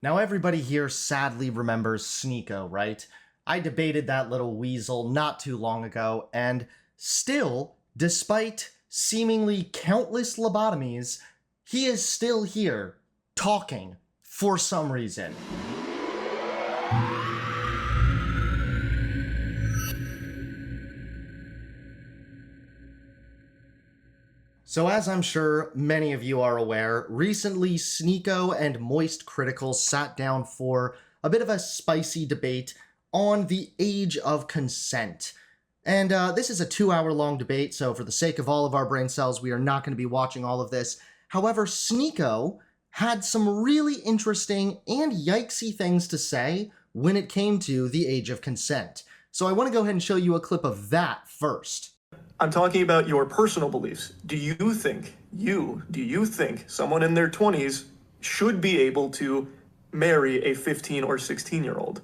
Now everybody here sadly remembers Sneako, right? I debated that little weasel not too long ago, and still, despite seemingly countless lobotomies, he is still here, talking, for some reason. So as I'm sure many of you are aware, recently Sneako and MoistCr1TiKaL sat down for a bit of a spicy debate on the age of consent. And this is a 2-hour-long debate, so for the sake of all of our brain cells, we are not going to be watching all of this. However, Sneako had some really interesting and yikesy things to say when it came to the age of consent. So I want to go ahead and show you a clip of that first. I'm talking about your personal beliefs. Do you think someone in their 20s should be able to marry a 15 or 16-year-old?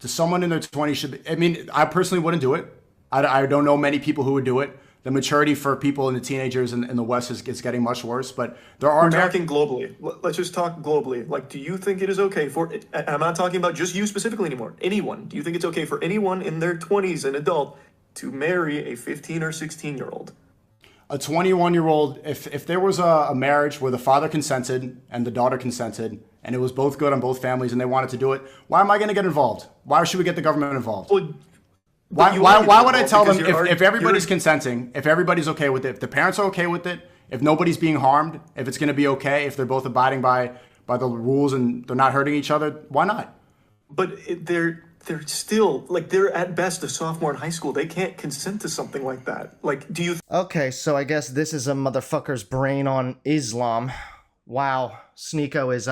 To someone in their 20s should be, I mean, I personally wouldn't do it. I don't know many people who would do it. The maturity for people in the teenagers in the West is getting much worse, but there are... We're talking globally. Let's just talk globally. Like, do you think it is okay for, and I'm not talking about just you specifically anymore, anyone. Do you think it's okay for anyone in their 20s, an adult, to marry a 15 or 16-year-old? A 21-year-old, if there was a marriage where the father consented and the daughter consented, and it was both good on both families and they wanted to do it, why am I going to get involved? Why should we get the government involved? Well, why would I tell them if everybody's consenting, if everybody's okay with it, if the parents are okay with it, if nobody's being harmed, if it's going to be okay, if they're both abiding by the rules and they're not hurting each other, why not? But they're still, like, they're at best a sophomore in high school. They can't consent to something like that. Like, do you... Okay, so I guess this is a motherfucker's brain on Islam. Wow, Sneako is,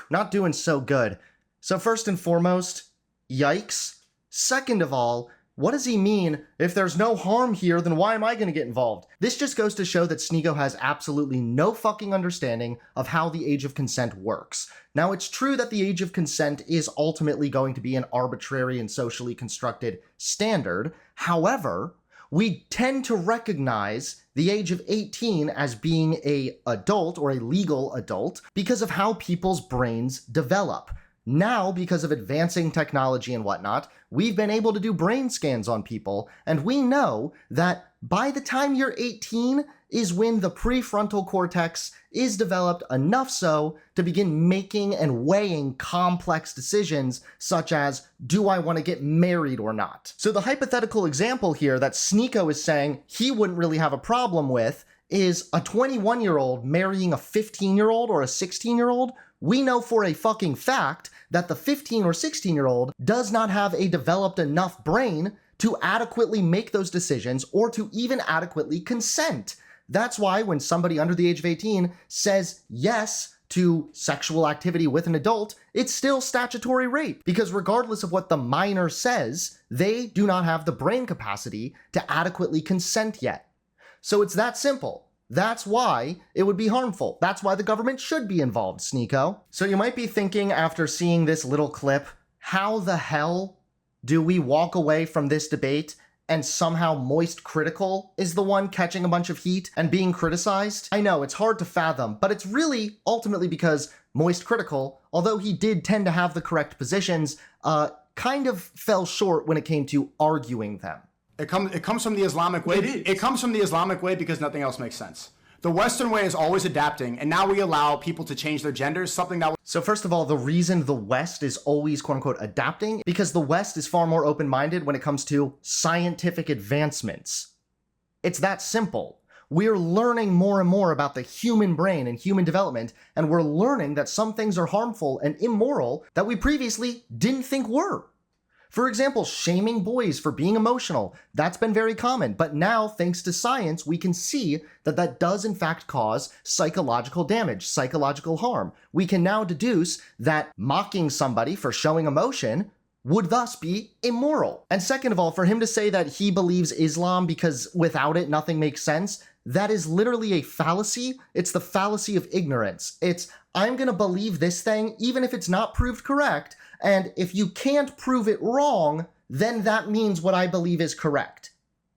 not doing so good. So first and foremost, yikes. Second of all, what does he mean? If there's no harm here, then why am I going to get involved? This just goes to show that Sneako has absolutely no fucking understanding of how the age of consent works. Now, it's true that the age of consent is ultimately going to be an arbitrary and socially constructed standard. However, we tend to recognize the age of 18 as being an adult or a legal adult because of how people's brains develop. Now, because of advancing technology and whatnot, we've been able to do brain scans on people, and we know that by the time you're 18 is when the prefrontal cortex is developed enough so to begin making and weighing complex decisions such as, do I want to get married or not? So the hypothetical example here that Sneako is saying he wouldn't really have a problem with is a 21-year-old marrying a 15-year-old or a 16-year-old. We know for a fucking fact that the 15 or 16-year-old does not have a developed enough brain to adequately make those decisions or to even adequately consent. That's why when somebody under the age of 18 says yes to sexual activity with an adult, it's still statutory rape, because regardless of what the minor says, they do not have the brain capacity to adequately consent yet. So it's that simple. That's why it would be harmful. That's why the government should be involved, Sneako. So you might be thinking after seeing this little clip, how the hell do we walk away from this debate and somehow MoistCr1TiKaL is the one catching a bunch of heat and being criticized? I know, it's hard to fathom, but it's really ultimately because MoistCr1TiKaL, although he did tend to have the correct positions, kind of fell short when it came to arguing them. It comes from the Islamic way. It comes from the Islamic way because nothing else makes sense. The Western way is always adapting, and now we allow people to change their genders, something that... So first of all, the reason the West is always quote-unquote adapting, because the West is far more open-minded when it comes to scientific advancements. It's that simple. We're learning more and more about the human brain and human development, and we're learning that some things are harmful and immoral that we previously didn't think were. For example, shaming boys for being emotional. That's been very common, but now, thanks to science, we can see that that does in fact cause psychological damage, psychological harm. We can now deduce that mocking somebody for showing emotion would thus be immoral. And second of all, for him to say that he believes Islam because without it nothing makes sense, that is literally a fallacy. It's the fallacy of ignorance. It's, I'm gonna believe this thing even if it's not proved correct, and if you can't prove it wrong, then that means what I believe is correct.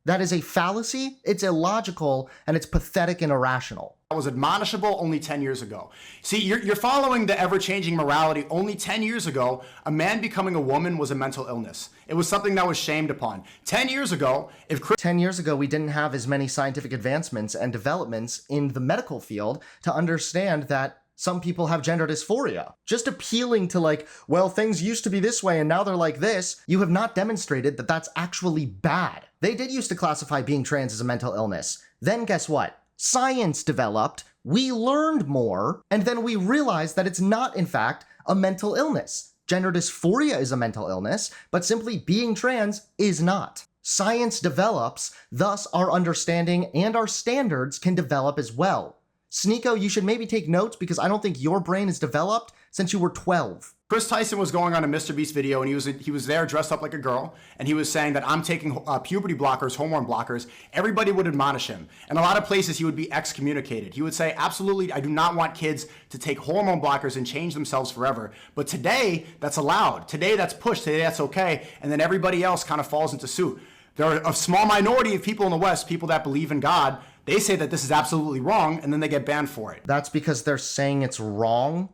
That is a fallacy, it's illogical, and it's pathetic and irrational. was admonishable only 10 years ago. See, you're following the ever-changing morality. Only 10 years ago, a man becoming a woman was a mental illness. It was something that was shamed upon. 10 years ago, 10 years ago, we didn't have as many scientific advancements and developments in the medical field to understand that some people have gender dysphoria. Just appealing to like, well, things used to be this way and now they're like this, you have not demonstrated that that's actually bad. They did used to classify being trans as a mental illness. Then guess what? Science developed, we learned more, and then we realized that it's not, in fact, a mental illness. Gender dysphoria is a mental illness, but simply being trans is not. Science develops, thus our understanding and our standards can develop as well. Sneako, you should maybe take notes because I don't think your brain is developed since you were 12. Chris Tyson was going on a Mr. Beast video, and he was there dressed up like a girl, and he was saying that I'm taking puberty blockers, hormone blockers. Everybody would admonish him. In a lot of places, he would be excommunicated. He would say, absolutely, I do not want kids to take hormone blockers and change themselves forever. But today, that's allowed. Today, that's pushed. Today, that's okay. And then everybody else kind of falls into suit. There are a small minority of people in the West, people that believe in God. They say that this is absolutely wrong, and then they get banned for it. That's because they're saying it's wrong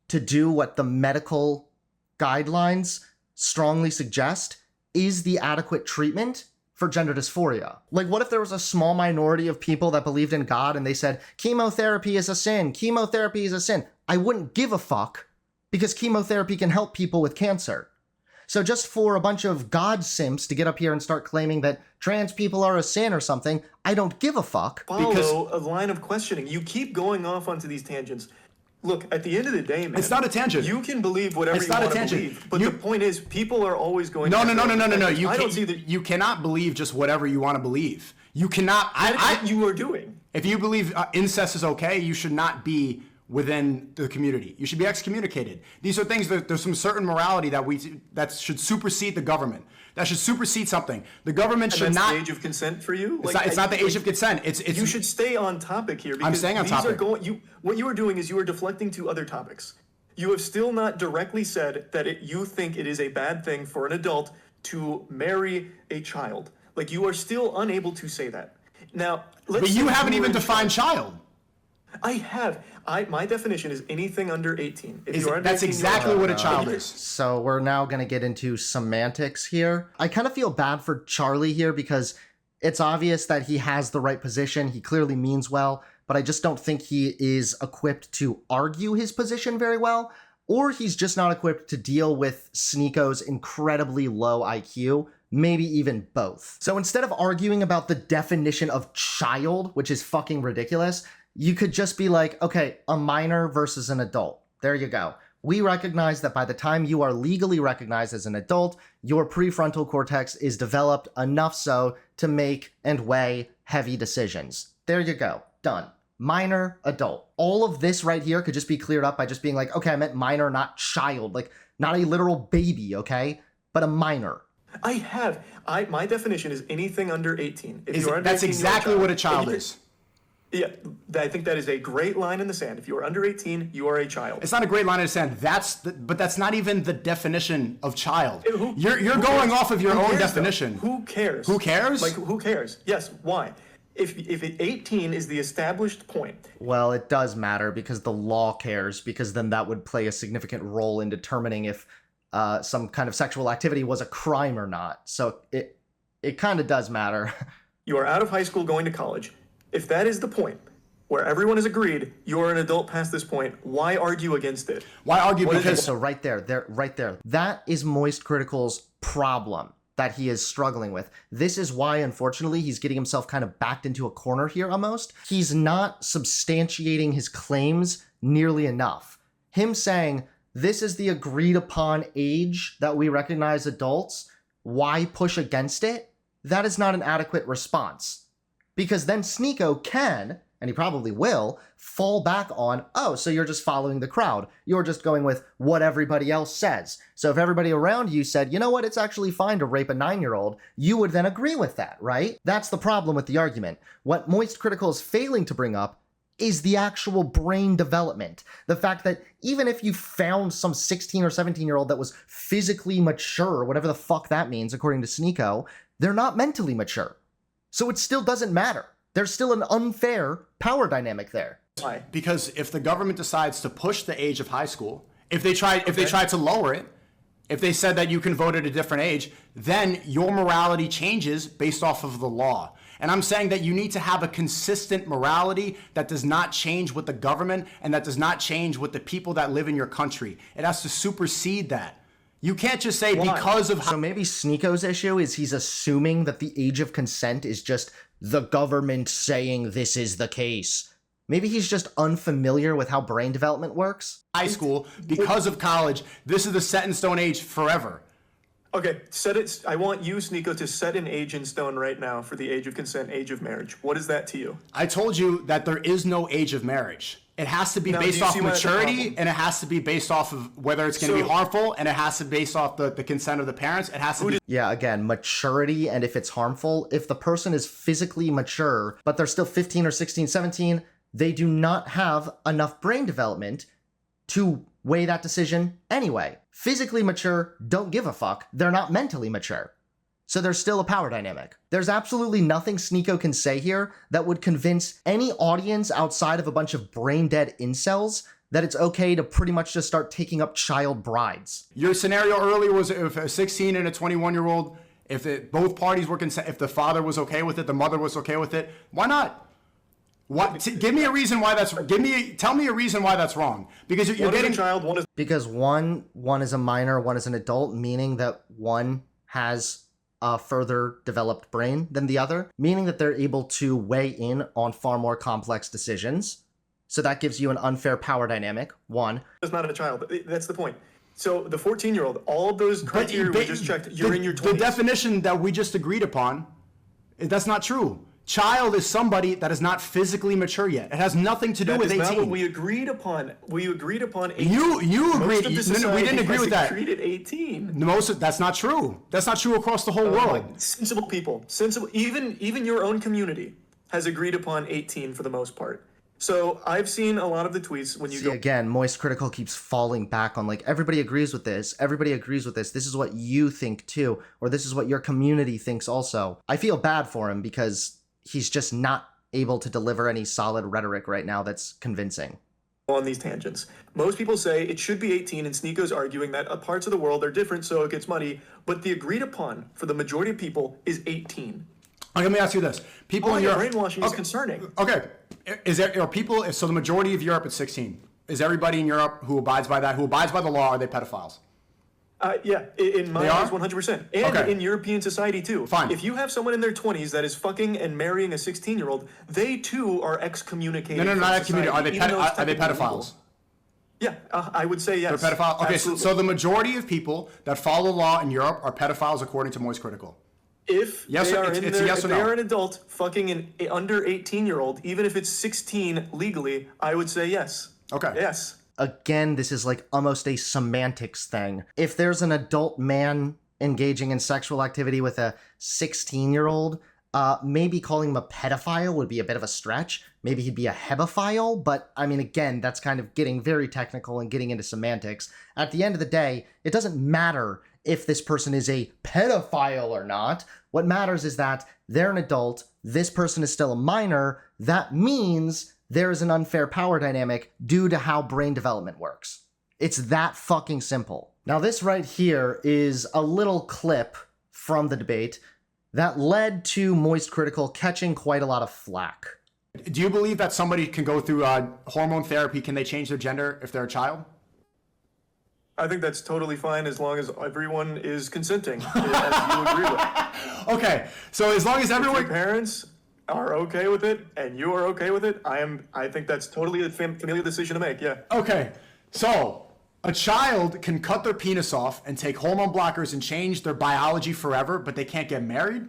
to do what the medical guidelines strongly suggest is the adequate treatment for gender dysphoria. Like, what if there was a small minority of people that believed in God and they said, chemotherapy is a sin, chemotherapy is a sin? I wouldn't give a fuck because chemotherapy can help people with cancer. So just for a bunch of God simps to get up here and start claiming that trans people are a sin or something, I don't give a fuck. Follow a line of questioning. You keep going off onto these tangents. Look, at the end of the day, man, it's not a tangent. You can believe whatever you want to believe, but the point is, people are always going. No. You cannot believe just whatever you want to believe. You cannot. What you are doing. If you believe incest is okay, you should not be within the community. You should be excommunicated. These are things that there's some certain morality that should supersede the government. That should supersede something. The government should not. The age of consent for you? It's not the age of consent. It's you should stay on topic here. Because I'm staying on topic. What you are doing is you are deflecting to other topics. You have still not directly said that you think it is a bad thing for an adult to marry a child. Like, you are still unable to say that. Now, but you haven't even defined child. I have. My definition is anything under 18. That's exactly what a child is. So we're now going to get into semantics here. I kind of feel bad for Charlie here because it's obvious that he has the right position. He clearly means well, but I just don't think he is equipped to argue his position very well, or he's just not equipped to deal with Sneako's incredibly low IQ. Maybe even both. So instead of arguing about the definition of child, which is fucking ridiculous, you could just be like, okay, a minor versus an adult. There you go. We recognize that by the time you are legally recognized as an adult, your prefrontal cortex is developed enough so to make and weigh heavy decisions. There you go. Done. Minor, adult. All of this right here could just be cleared up by just being like, okay, I meant minor, not child. Like, not a literal baby, okay? But a minor. My definition is anything under 18. That's exactly what a child is. Yeah, I think that is a great line in the sand. If you are under 18, you are a child. It's not a great line in the sand. But that's not even the definition of child. You're going off of your own definition. Who cares? Who cares? Like, who cares? Yes, why? If 18 is the established point. Well, it does matter because the law cares, because then that would play a significant role in determining if some kind of sexual activity was a crime or not. So it kind of does matter. You are out of high school going to college. If that is the point where everyone has agreed you're an adult past this point, why argue against it? Why argue? Because so right there. That is MoistCr1TiKaL's problem that he is struggling with. This is why, unfortunately, he's getting himself kind of backed into a corner here almost. He's not substantiating his claims nearly enough. Him saying, this is the agreed upon age that we recognize adults, why push against it? That is not an adequate response. Because then Sneako can, and he probably will, fall back on, oh, so you're just following the crowd. You're just going with what everybody else says. So if everybody around you said, you know what, it's actually fine to rape a 9-year-old, you would then agree with that, right? That's the problem with the argument. What MoistCr1TiKaL is failing to bring up is the actual brain development. The fact that even if you found some 16 or 17-year-old that was physically mature, whatever the fuck that means, according to Sneako, they're not mentally mature. So it still doesn't matter. There's still an unfair power dynamic there. Why? Because if the government decides to push the age of high school, if they try to lower it, if they said that you can vote at a different age, then your morality changes based off of the law. And I'm saying that you need to have a consistent morality that does not change with the government and that does not change with the people that live in your country. It has to supersede that. You can't just say because of how... So maybe Sneako's issue is he's assuming that the age of consent is just the government saying this is the case. Maybe he's just unfamiliar with how brain development works. High school, because of college, this is the set in stone age forever. Okay, set it. I want you, Sneako, to set an age in stone right now for the age of consent, age of marriage. What is that to you? I told you that there is no age of marriage. It has to be based off maturity, and it has to be based off of whether it's going to be harmful, and it has to be based off the consent of the parents. It has to be... Yeah, again, maturity and if it's harmful. If the person is physically mature, but they're still 15 or 16, 17, they do not have enough brain development to weigh that decision anyway. Physically mature don't give a fuck. They're not mentally mature. So there's still a power dynamic. There's absolutely nothing Sneako can say here that would convince any audience outside of a bunch of brain-dead incels that it's okay to pretty much just start taking up child brides. Your scenario earlier was if a 16 and a 21-year-old, both parties were consent, if the father was okay with it, the mother was okay with it, why not? Give me a reason why that's. Tell me a reason why that's wrong. Because you're getting a child. One is because one is a minor, one is an adult, meaning that one has a further developed brain than the other, meaning that they're able to weigh in on far more complex decisions. So that gives you an unfair power dynamic. One is not a child. That's the point. So the 14-year-old, all of those criteria we just checked. You're in your 20s. The definition that we just agreed upon, that's not true. Child is somebody that is not physically mature yet. It has nothing to do with 18. That's not what we agreed upon. We agreed upon 18. You agreed. We didn't agree with that. Agreed at 18. That's not true. That's not true across the whole world. Sensible people, even your own community has agreed upon 18 for the most part. So I've seen a lot of the tweets when you go... Again, MoistCr1TiKaL keeps falling back on like, everybody agrees with this. Everybody agrees with this. This is what you think too. Or this is what your community thinks also. I feel bad for him because he's just not able to deliver any solid rhetoric right now that's convincing. On these tangents. Most people say it should be 18, and Sneako's arguing that parts of the world are different, so it gets muddy. But the agreed upon for the majority of people is 18. Okay, let me ask you this. People in Europe... brainwashing is concerning. Okay. So the majority of Europe is 16. Is everybody in Europe who abides by that, who abides by the law, are they pedophiles? Yeah, in my eyes, 100%. And in European society, too. Fine. If you have someone in their 20s that is fucking and marrying a 16-year-old, they, too, are excommunicated. No, not excommunicated. Are they pedophiles? Yeah, I would say yes. They're pedophiles? Okay, so the majority of people that follow the law in Europe are pedophiles according to MoistCr1TiKaL. If they are an adult fucking an under 18-year-old, even if it's 16 legally, I would say yes. Okay. Yes. Again, this is like almost a semantics thing. If there's an adult man engaging in sexual activity with a 16-year-old, maybe calling him a pedophile would be a bit of a stretch. Maybe he'd be a hebephile, but I mean, again, that's kind of getting very technical and getting into semantics. At the end of the day, it doesn't matter if this person is a pedophile or not. What matters is that they're an adult, this person is still a minor. That means there is an unfair power dynamic due to how brain development works. It's that fucking simple. Now, this right here is a little clip from the debate that led to MoistCr1TiKaL catching quite a lot of flack. Do you believe that somebody can go through hormone therapy? Can they change their gender if they're a child? I think that's totally fine as long as everyone is consenting, as you agree with. Okay, so as long as everyone... If your parents are okay with it and you are okay with it, I think that's totally a familial decision to make, yeah. Okay, so a child can cut their penis off and take hormone blockers and change their biology forever, but they can't get married?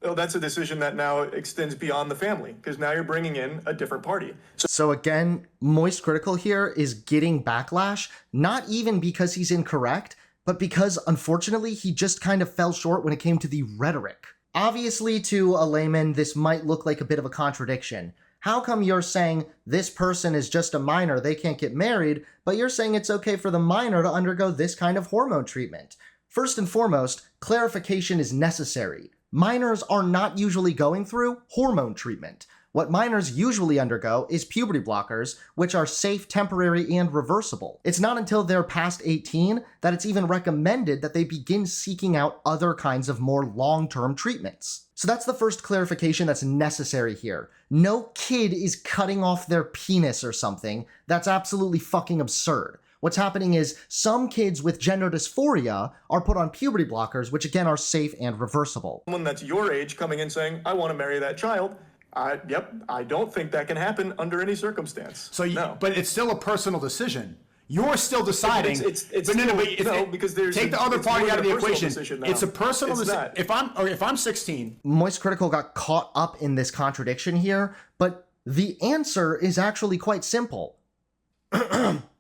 Well, that's a decision that now extends beyond the family, because now you're bringing in a different party. So again, MoistCr1TiKaL here is getting backlash, not even because he's incorrect, but because, unfortunately, he just kind of fell short when it came to the rhetoric. Obviously, to a layman, this might look like a bit of a contradiction. How come you're saying this person is just a minor, they can't get married, but you're saying it's okay for the minor to undergo this kind of hormone treatment? First and foremost, clarification is necessary. minors are not usually going through hormone treatment. What minors usually undergo is puberty blockers, which are safe, temporary, and reversible. It's not until they're past 18 that it's even recommended that they begin seeking out other kinds of more long-term treatments. So that's the first clarification that's necessary here. No kid is cutting off their penis or something. That's absolutely fucking absurd. What's happening is some kids with gender dysphoria are put on puberty blockers, which again are safe and reversible. Someone that's your age coming in saying, I want to marry that child. I don't think that can happen under any circumstance. So, no. But it's still a personal decision. You're still deciding. Because there's take the other party out of the equation. It's a personal decision. If I'm 16, MoistCr1TiKaL got caught up in this contradiction here, but the answer is actually quite simple.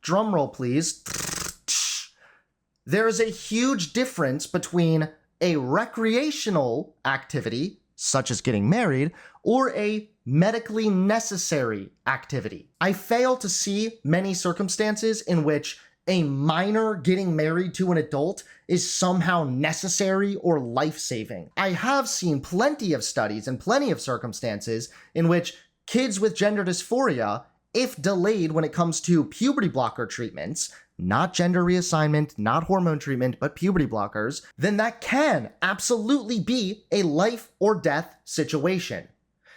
Drum roll, please. There is a huge difference between a recreational activity, such as getting married, or a medically necessary activity. I fail to see many circumstances in which a minor getting married to an adult is somehow necessary or life-saving. I have seen plenty of studies and plenty of circumstances in which kids with gender dysphoria, if delayed when it comes to puberty blocker treatments, not gender reassignment, not hormone treatment, but puberty blockers, then that can absolutely be a life or death situation.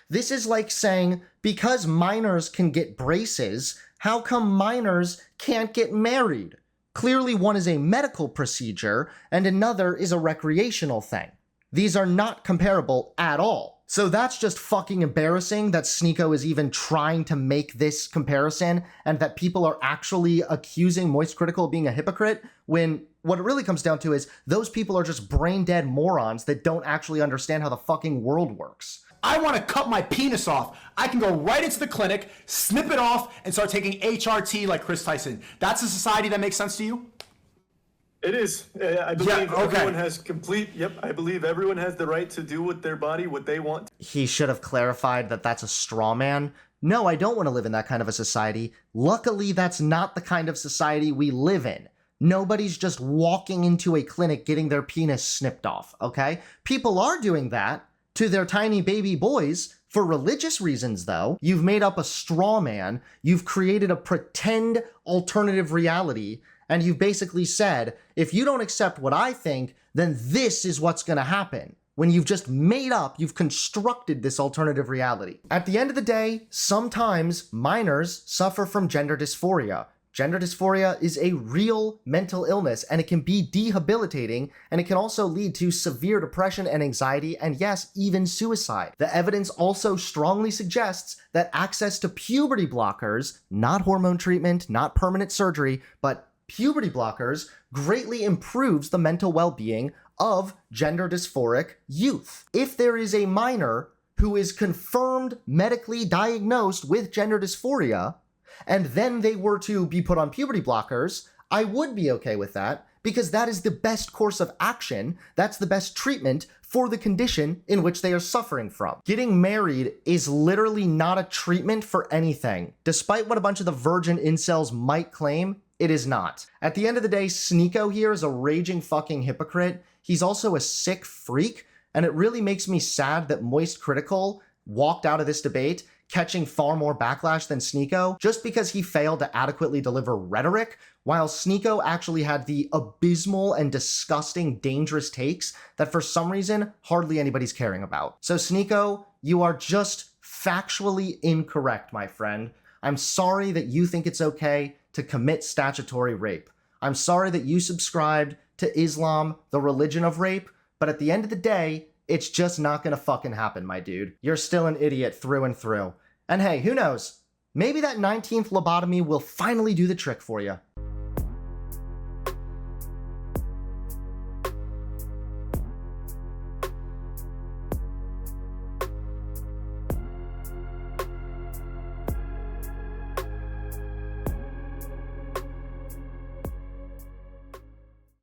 This is like saying, because minors can get braces, how come minors can't get married? Clearly one is a medical procedure and another is a recreational thing. These are not comparable at all. So that's just fucking embarrassing that Sneako is even trying to make this comparison and that people are actually accusing MoistCr1TiKaL of being a hypocrite when what it really comes down to is those people are just brain dead morons that don't actually understand how the fucking world works. I want to cut my penis off. I can go right into the clinic, snip it off, and start taking HRT like Chris Tyson. That's a society that makes sense to you? It is. I believe everyone has I believe everyone has the right to do with their body what they want. He should have clarified that that's a straw man. No, I don't want to live in that kind of a society. Luckily, that's not the kind of society we live in. Nobody's just walking into a clinic getting their penis snipped off, okay? People are doing that to their tiny baby boys for religious reasons, though. You've made up a straw man. You've created a pretend alternative reality. And you've basically said, if you don't accept what I think, then this is what's going to happen. When you've just made up, you've constructed this alternative reality. At the end of the day, sometimes minors suffer from gender dysphoria. Gender dysphoria is a real mental illness, and it can be debilitating, and it can also lead to severe depression and anxiety, and yes, even suicide. The evidence also strongly suggests that access to puberty blockers, not hormone treatment, not permanent surgery, but puberty blockers, greatly improves the mental well-being of gender dysphoric youth. If there is a minor who is confirmed medically diagnosed with gender dysphoria, and then they were to be put on puberty blockers, I would be okay with that, because that is the best course of action. That's the best treatment for the condition in which they are suffering from. Getting married is literally not a treatment for anything. Despite what a bunch of the virgin incels might claim, it is not. At the end of the day, Sneako here is a raging fucking hypocrite. He's also a sick freak, and it really makes me sad that MoistCr1TiKaL walked out of this debate catching far more backlash than Sneako just because he failed to adequately deliver rhetoric, while Sneako actually had the abysmal and disgusting dangerous takes that for some reason hardly anybody's caring about. So Sneako, you are just factually incorrect, my friend. I'm sorry that you think it's okay to commit statutory rape. I'm sorry that you subscribed to Islam, the religion of rape, but at the end of the day, it's just not gonna fucking happen, my dude. You're still an idiot through and through. And hey, who knows? Maybe that 19th lobotomy will finally do the trick for you.